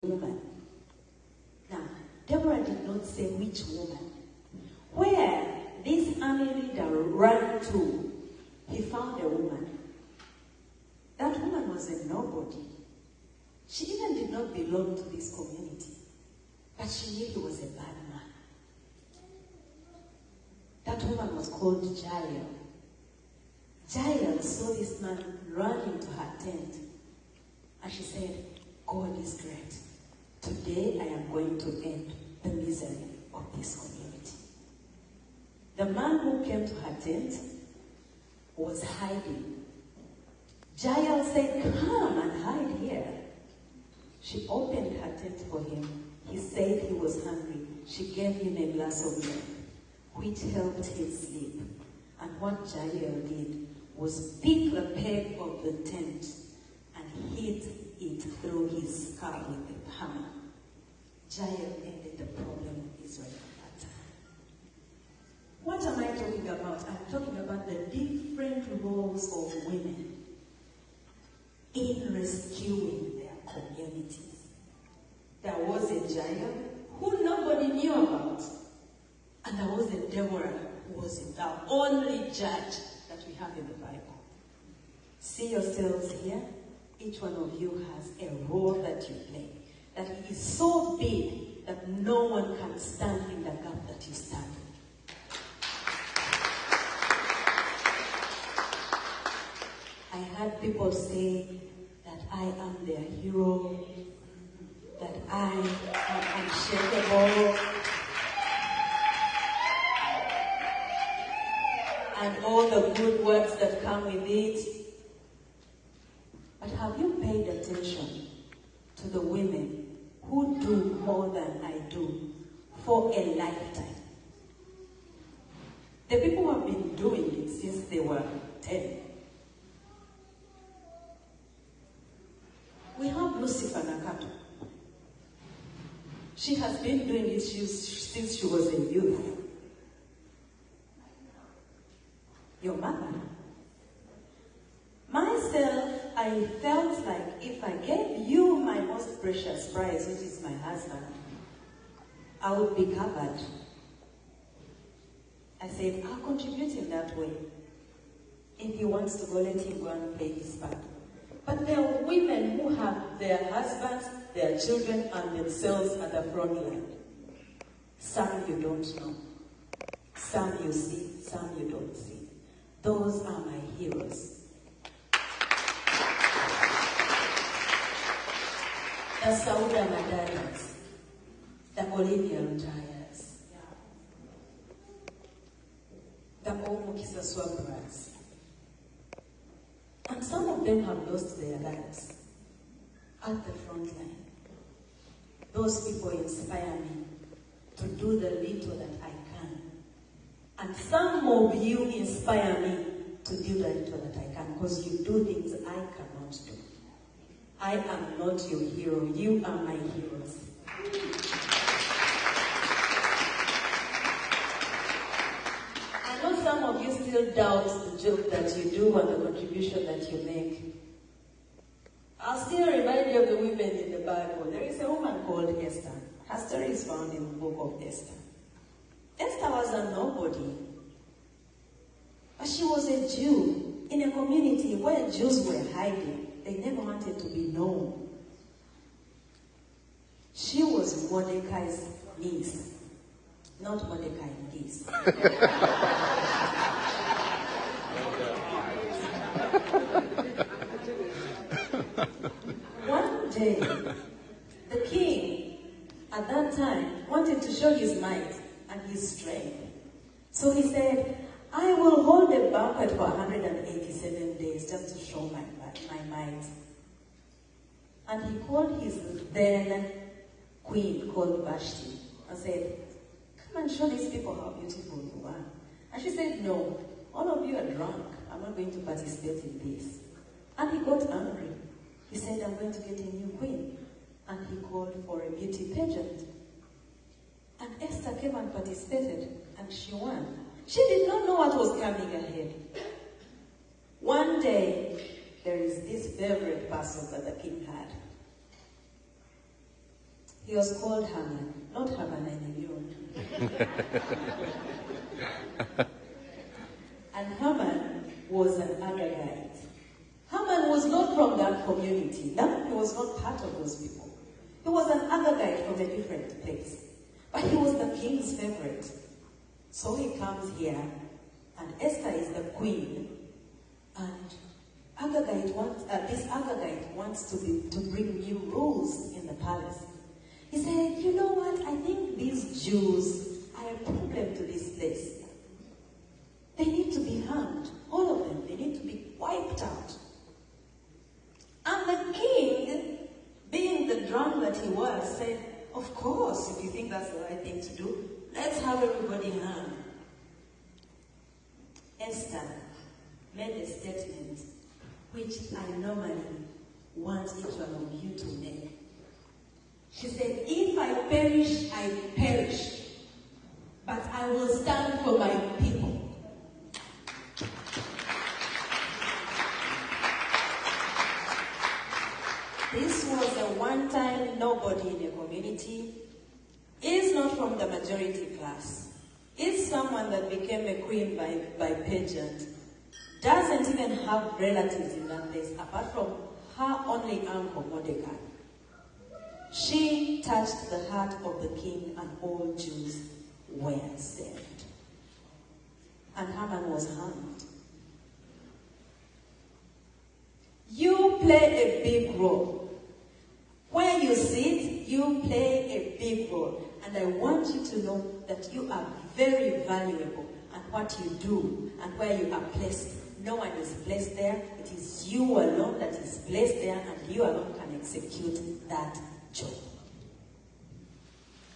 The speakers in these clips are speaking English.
woman. Now, Deborah did not say which woman. Where this army leader ran to, he found a woman. That woman was a nobody. She even did not belong to this community. But she knew he was a bad man. That woman was called Jael. Jael saw this man run into her tent. And she said, God is great. Today I am going to end the misery of this community. The man who came to her tent was hiding. Jael said, come and hide here. She opened her tent for him. He said he was hungry. She gave him a glass of milk, which helped him sleep. And what Jael did was pick the peg of the tent and hit it through his skull with a hammer. Jael ended the problem of Israel at that time. What am I talking about? I'm talking about the different roles of women in rescuing their communities. There was a Jael who nobody knew about. And there was a Deborah who was the only judge that we have in the Bible. See yourselves here. Each one of you has a role that you play. That is so big that no one can stand in the gap that you stand in. I heard people say that I am their hero, that I am unshakable, and all the good words that come with it. But have you paid attention to the women who do more than I do for a lifetime? The people who have been doing it since they were 10. We have Lucifer Nakato. She has been doing it since she was a youth. Your mother. Myself, I felt like if I gave you my most precious prize, which is my husband, I would be covered. I said, I'll contribute in that way. If he wants to go, let him go and play his part. But there are women who have their husbands, their children, and themselves at the front line. Some you don't know. Some you see, some you don't see. Those are my heroes. The Sauda Madaras, the Olivia Rutayas, the Omukisa Swabras. And some of them have lost their lives at the front line. Those people inspire me to do the little that I can. And some of you inspire me to do the little that I can, because you do things I cannot do. I am not your hero. You are my heroes. I know some of you still doubt the job that you do and the contribution that you make. I'll still remind you of the women in the Bible. There is a woman called Esther. Her story is found in the book of Esther. Esther was a nobody. But she was a Jew in a community where Jews were hiding. They never wanted to be known. She was Mordecai's niece, not Mordecai's niece. One day, the king, at that time, wanted to show his might and his strength. So he said, I will hold a banquet for 187 days just to show my might. And he called his then queen called Vashti and said, come and show these people how beautiful you are. And she said, no, all of you are drunk. I'm not going to participate in this. And he got angry. He said, I'm going to get a new queen. And he called for a beauty pageant. And Esther came and participated, and she won. She did not know what was coming ahead. One day, there is this favorite person that the king had. He was called Haman, not Haman anymore. And Haman was an Agagite. Haman was not from that community. No, he was not part of those people. He was an Agagite from a different place. But he was the king's favorite. So he comes here, and Esther is the queen, and this Agagite wants to bring new rules in the palace. He said, you know what, I think these Jews are a problem to this place. They need to be hanged, all of them. They need to be wiped out. And the king, being the drunk that he was, said, of course, if you think that's the right thing to do, let's have everybody hanged. Esther made a statement which I normally want each one of you to make. She said, if I perish, I perish, but I will stand for my people. This was a one-time nobody in a community. Is not from the majority class. Is someone that became a queen by pageant. Doesn't even have relatives in that place, apart from her only uncle, Mordecai. She touched the heart of the king, and all Jews were saved. And Haman was hanged. You play a big role. Where you sit, you play a big role. And I want you to know that you are very valuable at what you do and where you are placed. No one is placed there. It is you alone that is placed there, and you alone can execute that job.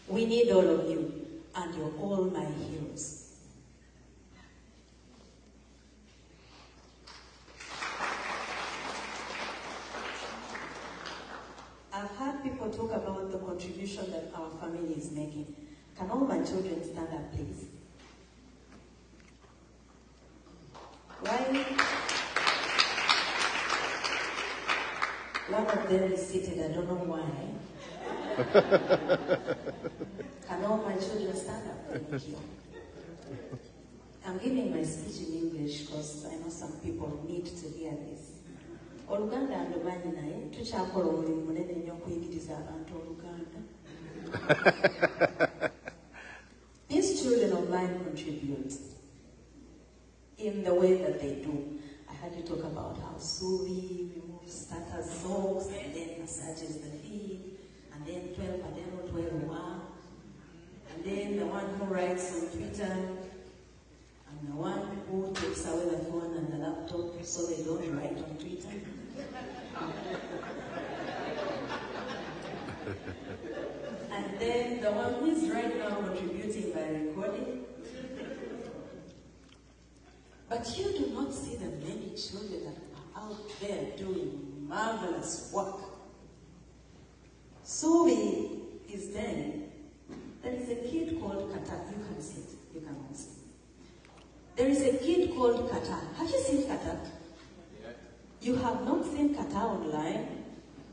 We need all of you, and you're all my heroes. I've heard people talk about the contribution that our family is making. Can all my children stand up, please? Why? One of them is seated, I don't know why. Can all my children stand up? Thank you. I'm giving my speech in English because I know some people need to hear this. Oluganda ndomanyi naye tukyakola omulimu munene nnyo okuyigiriza abantu Oluganda. These children of mine contribute in the way that they do. I heard you talk about how Suvi removes starter socks and then massages the feet, and then 12 Padeno 12 and then the one who writes on Twitter, and the one who takes away the phone and the laptop so they don't write on Twitter. And then the one who is right now contributing by recording. But you do not see the many children that are out there doing marvelous work. Suvi is there. There is a kid called Kata. You can see it. You can all see. There is a kid called Kata. Have you seen Kata? You have not seen Kata online?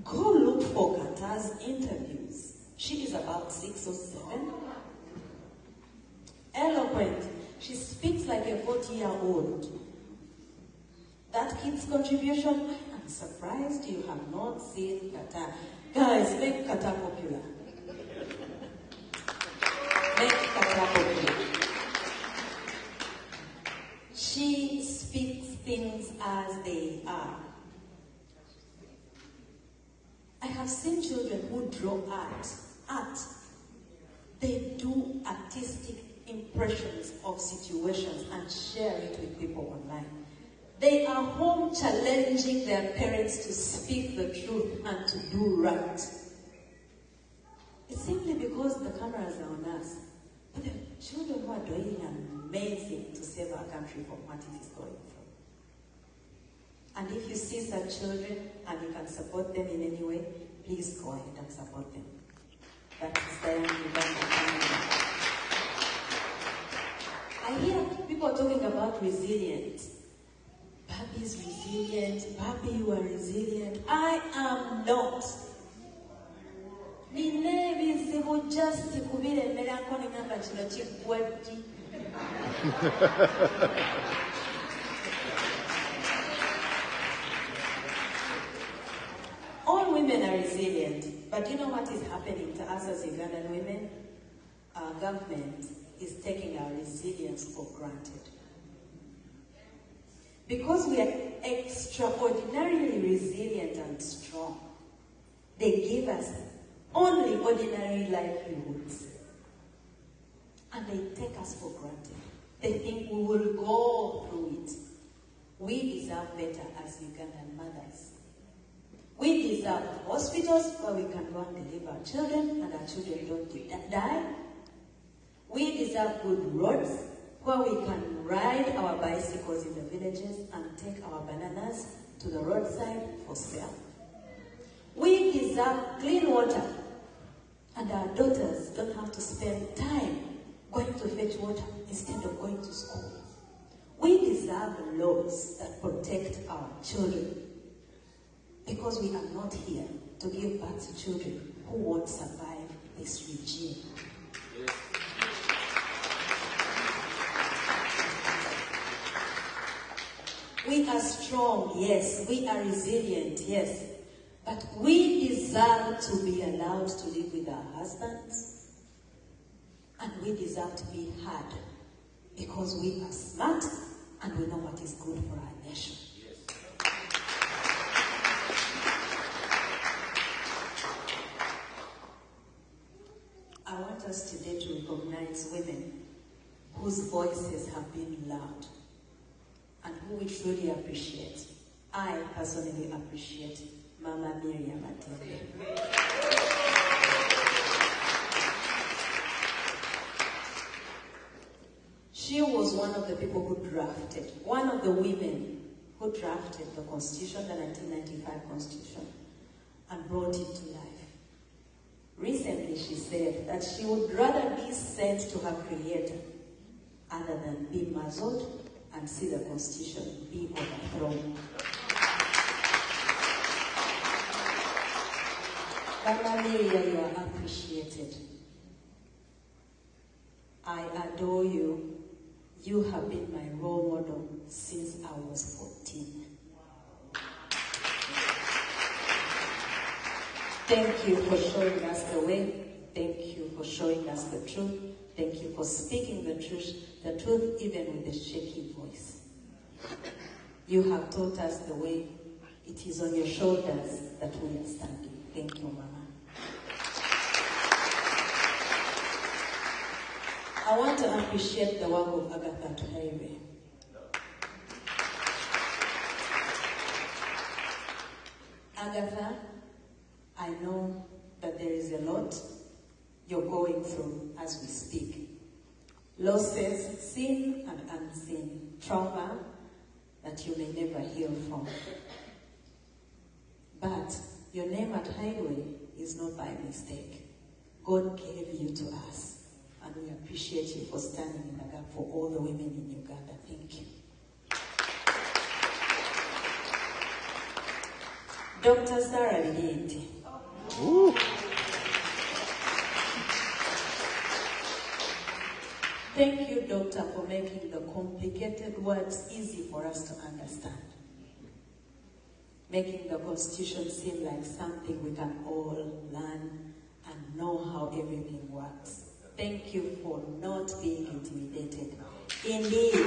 Go look for Kata's interviews. She is about 6 or 7. Eloquent. She speaks like a 40-year-old. That kid's contribution, I'm surprised you have not seen Kata. Guys, make Kata popular. Make Kata popular. She speaks things as they are. I have seen children who draw art. They do artistic impressions of situations and share it with people online. They are home challenging their parents to speak the truth and to do right. It's simply because the cameras are on us. But the children who are doing amazing to save our country from what it is going through. And if you see such children and you can support them in any way, please go ahead and support them. That is the I hear people talking about resilience. Barbie's resilient. Barbie, you are resilient. I am not. kizibu just kubiremberako nengamba kino kiggwa ddi. All women are resilient, but you know what is happening to us as Ugandan women? Our government is taking our resilience for granted. Because we are extraordinarily resilient and strong, they give us only ordinary livelihoods. And they take us for granted. They think we will go through it. We deserve better as Ugandan mothers. We deserve hospitals where we can go and deliver our children and our children don't die. We deserve good roads where we can ride our bicycles in the villages and take our bananas to the roadside for sale. We deserve clean water, and our daughters don't have to spend time going to fetch water instead of going to school. We deserve laws that protect our children, because we are not here to give birth to children who won't survive this regime. We are strong, yes. We are resilient, yes. But we deserve to be allowed to live with our husbands. And we deserve to be heard, because we are smart and we know what is good for our nation. I want us today to recognize women whose voices have been loud and who we truly appreciate. I personally appreciate Mama Miriam Atembe. She was one of the people who drafted, one of the women who drafted the Constitution, the 1995 Constitution, and brought it to life. Recently, she said that she would rather be sent to her creator other than be muzzled and see the Constitution be overthrown. Mama Maria, you are appreciated. I adore you. You have been my role model since I was 14. Thank you for showing us the way. Thank you for showing us the truth. Thank you for speaking the truth even with a shaky voice. You have taught us the way. It is on your shoulders that we are standing. Thank you, Mama. I want to appreciate the work of Agatha Tuhaire. Agatha, I know that there is a lot you're going through as we speak. Losses, seen and unseen, trauma that you may never heal from. But your name at Highway is not by mistake. God gave you to us, and we appreciate you for standing in the gap for all the women in Uganda. Thank you. Dr. Sarah Lieti. Thank you, Doctor, for making the complicated words easy for us to understand. Making the Constitution seem like something we can all learn and know how everything works. Thank you for not being intimidated. Indeed,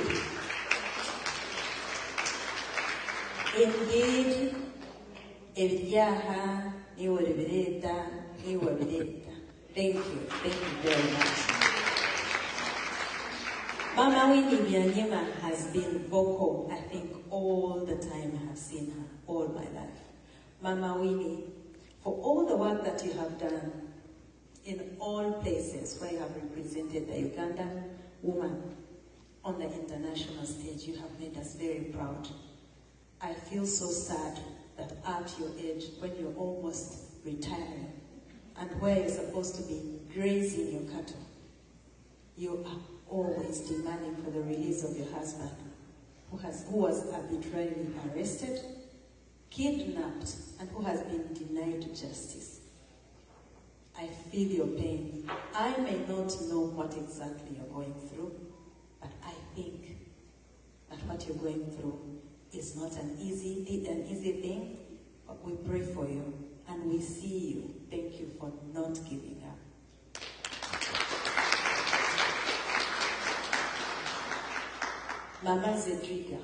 ebyaha niwe bireta, niwe bireta. Thank you very much. Mama Winnie Byanyima has been vocal, I think, all the time I have seen her, all my life. Mama Winnie, for all the work that you have done in all places where you have represented the Ugandan woman on the international stage, you have made us very proud. I feel so sad that at your age, when you're almost retiring, and where you're supposed to be grazing your cattle, you are always demanding for the release of your husband, who was arbitrarily arrested, kidnapped, and who has been denied justice. I feel feel your pain. I may not know what exactly you're going through, but I think that what you're going through is not an easy thing, but we pray for you and we see you. Thank you for not giving up. Mama Zedriga.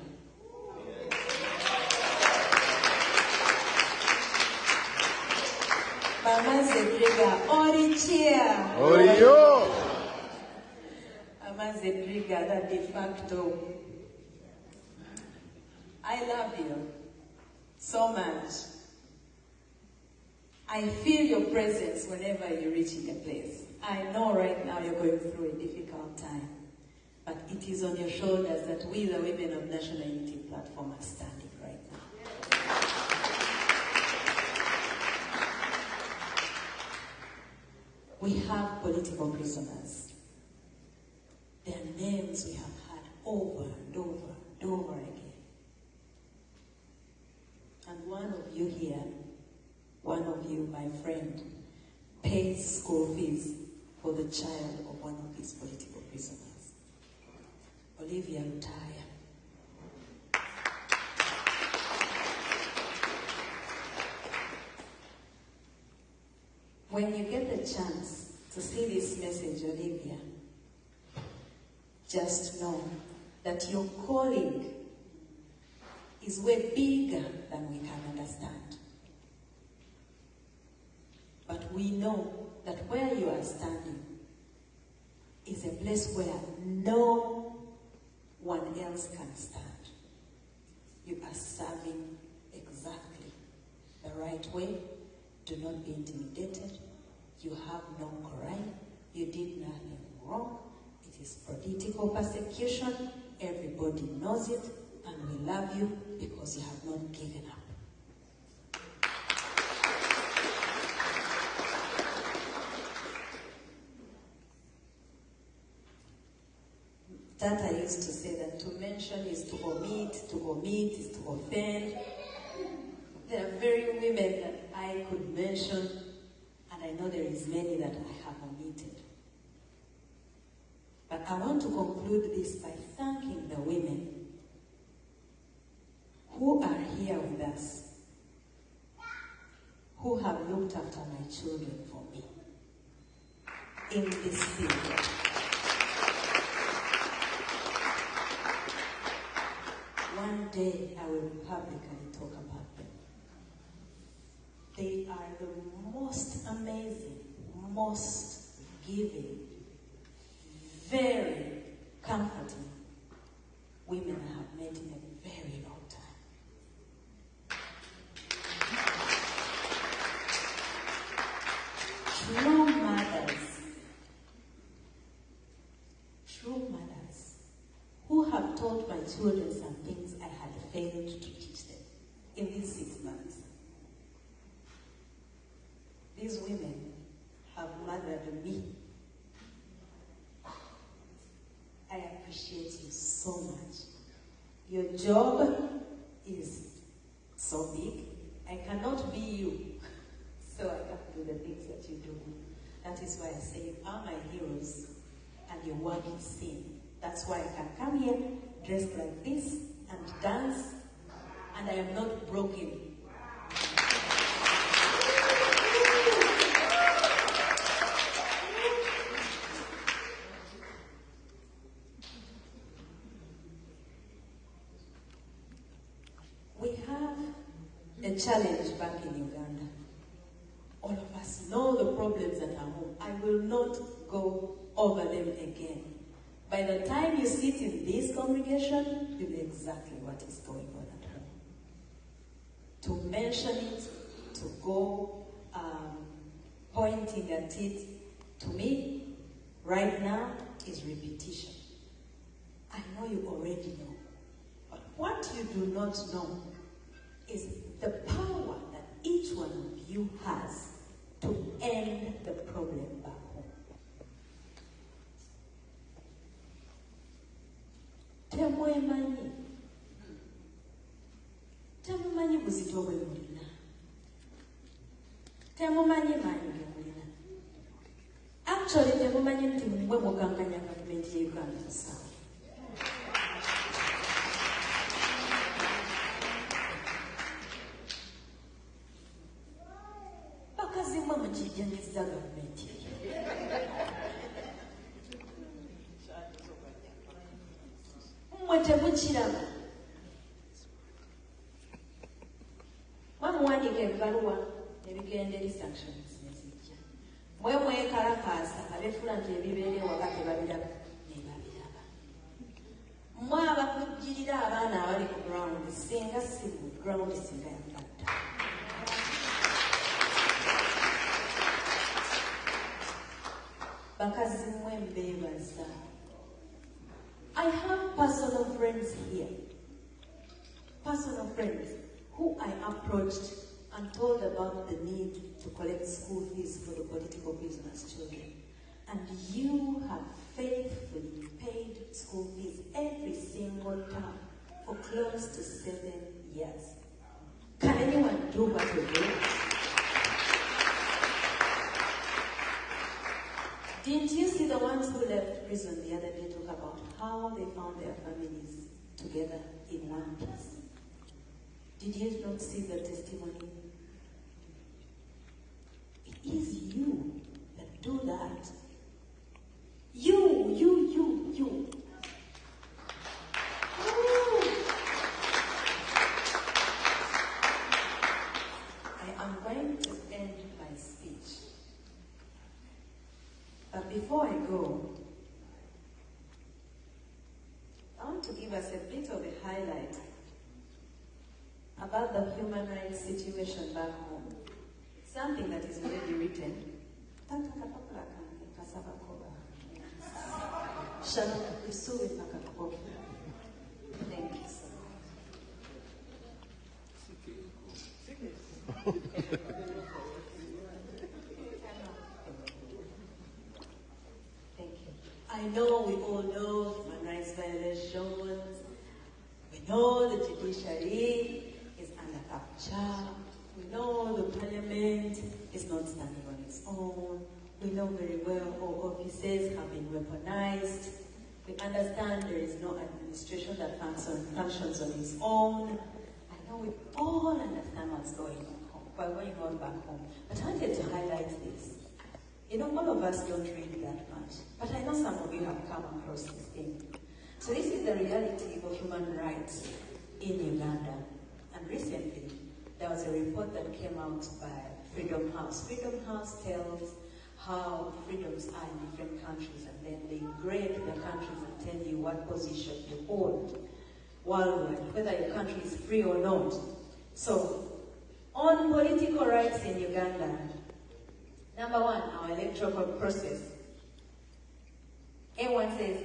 Mama Zedriga, Orichia. Oriyo. Mama Zedriga, the de facto. I love you so much. I feel your presence whenever you're reaching a place. I know right now you're going through a difficult time, but it is on your shoulders that we, the women of National Unity Platform, are standing right now. We have political prisoners. Their names we have heard over and over and over again. And one of you here, one of you, my friend, pays school fees for the child of one of these political prisoners. Olivia Lutaya. When you get the chance to see this message, Olivia, just know that your calling is way bigger than we can understand. But we know that where you are standing is a place where no one else can stand. You are serving exactly the right way. Do not be intimidated. You have no crime. You did nothing wrong. It is political persecution. Everybody knows it. And we love you because you have not given up. Tata used to say that to mention is to omit is to offend. There are very women that I could mention, and I know there is many that I have omitted. But I want to conclude this by thanking the women who are here with us, who have looked after my children for me in this period. One day I will publicly talk about them. They are the most amazing, most giving, very comforting women I have met in a very long time. True mothers who have taught my children some things I had failed to teach them in these 6 months. These women have mothered me. I appreciate you so much. Your job is so big. I cannot be you, so I can't do the things that you do. That is why I say you are my heroes and your work is seen. That's why I can come here dressed like this and dance, and I am not broken. We have a challenge back in Uganda. All of us know the problems at our home. I will not go over them again. By the time you sit in this congregation, you know exactly what is going on at home. To mention it, to go pointing at it, to me, right now, is repetition. I know you already know. But what you do not know is the power that each one of you has to end the problem back home. Temumanyi buzito bwe mulina. Temumanyi maanyi ge mulina. Actually, temumanyi nti mwe muganganya gavumenti ya Uganda sawa. Bakazi mwe mukijjanyiza gavumenti. Mwe temukiraba. Mwamuwandiika ebbaluwa ebigenda eri sanctions nezijja. Mwe mwekalakaasa abeefula nti ebibeera ewaka tebabiraba ne babiraba. Mwe abakujjirira abaana abali ku ground singa si ku ground singa yambadda. Bakazi mwe mbeebaza. I have personal friends here. Personal friends who I approached and told about the need to collect school fees for the political prisoners' children. And you have faithfully paid school fees every single term for close to 7 years. Can anyone do what you do? Didn't you see the ones who left prison the other day talk about how they found their families together in one piece? Did you not see the testimony? It is you that do that. You. Ooh. I am going to end my speech. But before I go, I want to give us a bit of a highlight about the human rights situation back home. Something that is already written. Thank you, sir. Thank you. I know we all know human rights violations. We know the judiciary is under capture. We know the parliament is not standing on its own. We know very well all offices have been weaponized. We understand there is no administration that functions on its own. I know we all understand what's going on back home. But I wanted to highlight this. You know, all of us don't read that much. But I know some of you have come across this thing. So this is the reality of human rights in Uganda. And recently, there was a report that came out by Freedom House. Freedom House tells how freedoms are in different countries, and then they grade the countries and tell you what position you hold worldwide, whether your country is free or not. So, on political rights in Uganda, number one, our electoral process. A1 says,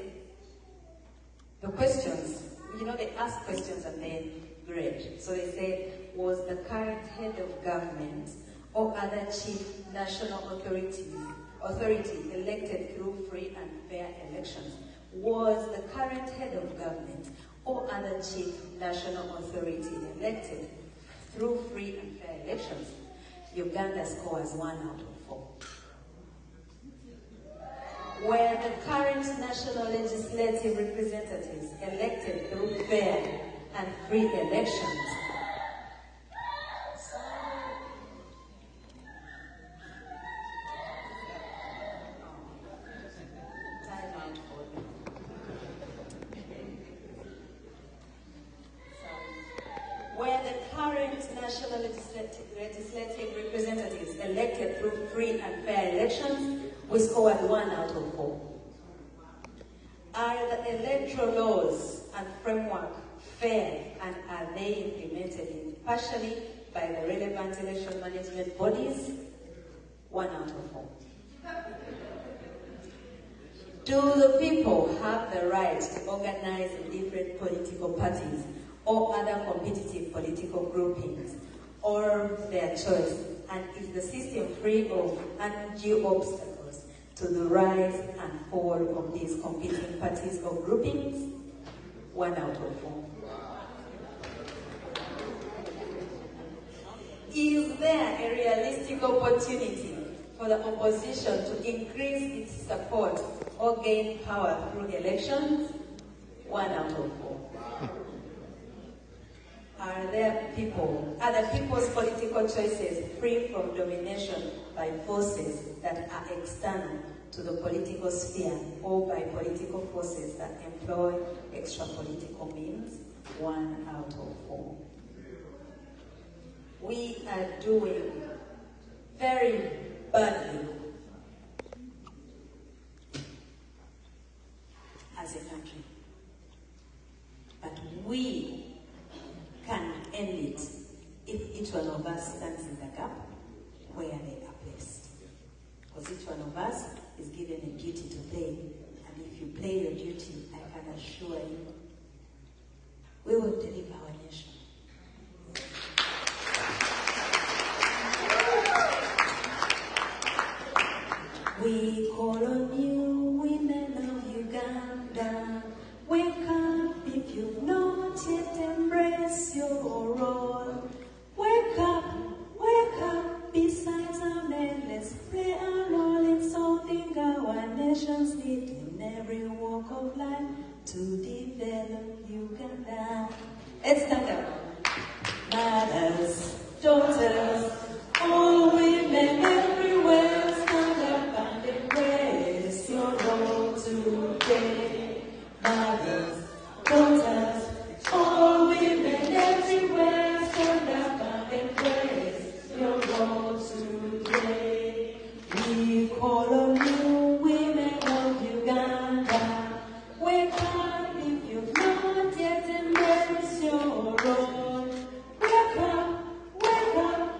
the questions, you know, they ask questions and then grade. So they said, was the current head of government or other chief national authority elected through free and fair elections? Was the current head of government or other chief national authority elected through free and fair elections? Uganda scores 1 out of 4. Were the current national legislative representatives elected through fair and free elections? Were the current national legislative representatives elected through free and fair elections? We scored 1 out of 4. Are the electoral laws and framework fair, and are they implemented impartially by the relevant election management bodies? 1 out of 4. Do the people have the right to organize in different political parties or other competitive political groupings, or their choice? And is the system free of undue obstacles to the rise and fall of these competing parties or groupings? 1 out of 4. Is there a realistic opportunity for the opposition to increase its support or gain power through elections? 1 out of 4. Are the people's political choices free from domination by forces that are external to the political sphere or by political forces that employ extra political means? 1 out of 4. We are doing very badly as a country. But we can end it if each one of us stands in the gap where they are placed. Because each one of us is given a duty to play. And if you play your duty, I can assure you, we will deliver our nation. We call on you, women of Uganda. Wake up if you've not yet embraced your role. Wake up, besides our men, let's play our role in solving our nation's need in every walk of life to develop Uganda. Let's stand up. Mothers, daughters, all women everywhere, stand up and embrace your role today. Mothers, daughters, all women everywhere, stand up and embrace your role today. We call on you, women of Uganda. Wake up if you've not yet embraced your role. Wake up,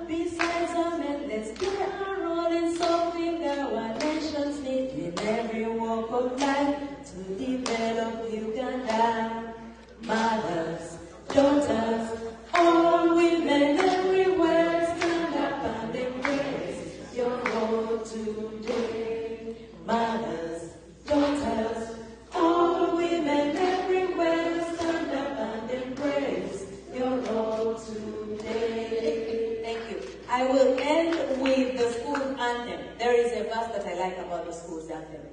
besides our men, let's play our role in solving our nation's need in every walk of life to develop Uganda. Mothers, daughters, all women everywhere, stand up and embrace your role today. Mothers, daughters, all women everywhere, stand up and embrace your role today. Thank you. I will end with the school anthem. There is a verse that I like about the school's anthem.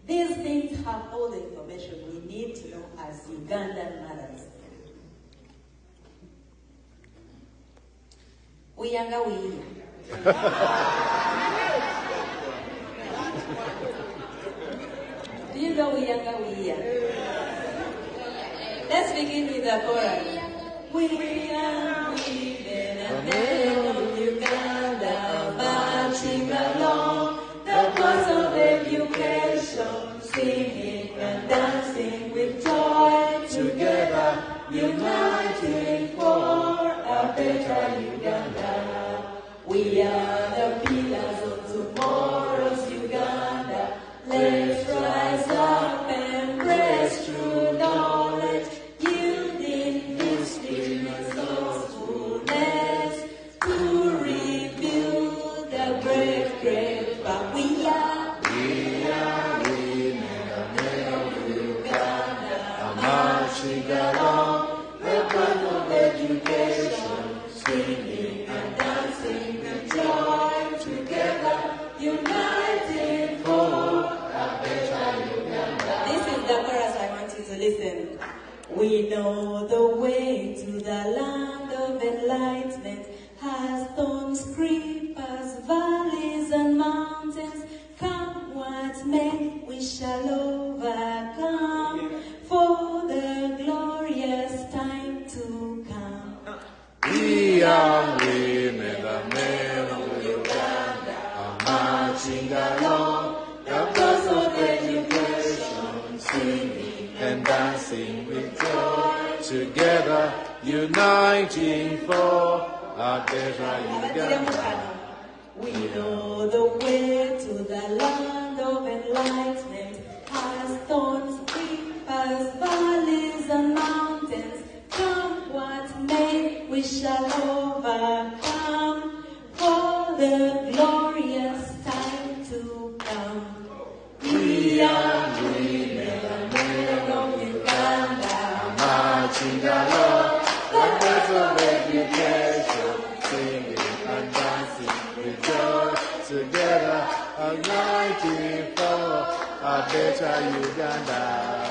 These things have all the information we need to know as Ugandan mothers. Uyanga wiya. Do you know Uyanga wiya? Let's begin with the chorus. We are women and men of Uganda, marching along the cause of education, singing and dancing with joy, together uniting for a better Uganda. We are the pillars of tomorrow's Uganda. Let's rise up and press through knowledge, yielding history and soulfulness to rebuild the great but we are women and men of Uganda, marching along the path of education, singing and dancing with joy, together united for a better Uganda. This is the chorus I want you to listen. We know the way to the land of enlightenment has thorns, creepers, valleys and mountains. Come what may, we shall overcome for the glorious time to come. We are women and men of Uganda, are marching along the cause of education, singing and dancing with joy, together uniting for a better Uganda. We know the way to the land of enlightenment has thorns, creepers, valleys and mountains. Come what may, we shall overcome for the glorious time to come. We are women and men of Uganda, marching along the path of education, singing and dancing with joy, together fighting for a better Uganda.